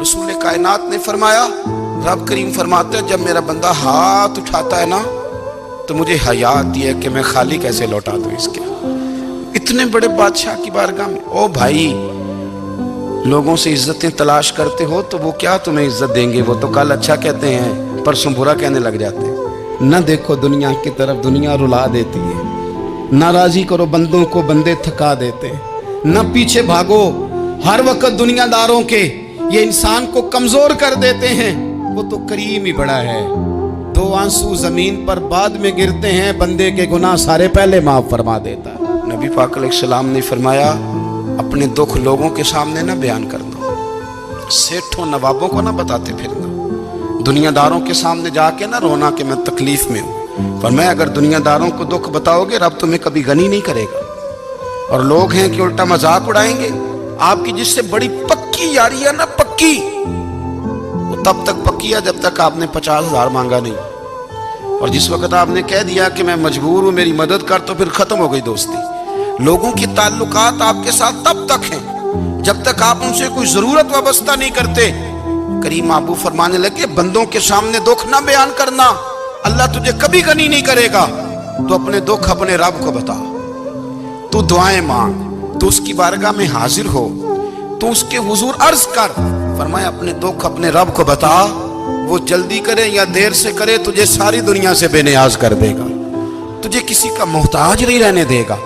रसूल कायनात ने फरमाया, रब करीम फरमाते हैं जब मेरा बंदा हाथ उठाता है ना तो मुझे हया आती है कि मैं खाली कैसे लौटा दूं इसके। इतने बड़े बादशाह की बारगाह में, ओ भाई लोगों से इज्जतें तलाश करते हो तो वो क्या तुम्हें इज्जत देंगे? वो तो कल अच्छा कहते हैं परसों बुरा कहने लग जाते हैं। न देखो दुनिया की तरफ, दुनिया रुला देती है। न राजी करो बंदों को, बंदे थका देते हैं। न पीछे भागो हर वक्त दुनियादारों के, ये इंसान को कमजोर कर देते हैं। वो तो करीम ही बड़ा है। दो आंसू जमीन पर बाद में गिरते हैं, बंदे के गुनाह सारे पहले माफ फरमा देता है। नबी पाक अलैहिस्सलाम ने फरमाया, अपने दुख लोगों के सामने ना बयान करना, सेठों नवाबों को ना बताते फिरना, दुनियादारों के सामने जाके ना रोना कि मैं तकलीफ में हूँ। पर मैं अगर दुनियादारों को दुख बताओगे रब तुम्हें कभी गनी नहीं करेगा। और लोग हैं कि उल्टा मजाक उड़ाएंगे। आपकी जिससे बड़ी पक्की यारी है ना, पक्की, वो तब तक पक्की है जब तक आपने 50,000 मांगा नहीं। और जिस वक्त आपने कह दिया कि मैं मजबूर हूं मेरी मदद कर, तो फिर खत्म हो गई दोस्ती। लोगों की ताल्लुकात आपके साथ तब तक हैं जब तक आप उनसे कोई जरूरत वाबस्ता नहीं करते। करीम आबू फरमाने लगे, बंदों के सामने दुख ना बयान करना, अल्लाह तुझे कभी गनी नहीं करेगा। तो अपने दुख अपने रब को बता, तू दुआएं मांग, तू उसकी बारगाह में हाजिर हो, तू उसके हुजूर अर्ज कर। फरमाया अपने दुख अपने रब को बता, वो जल्दी करे या देर से करे तुझे सारी दुनिया से बेनियाज कर देगा, तुझे किसी का मोहताज नहीं रहने देगा।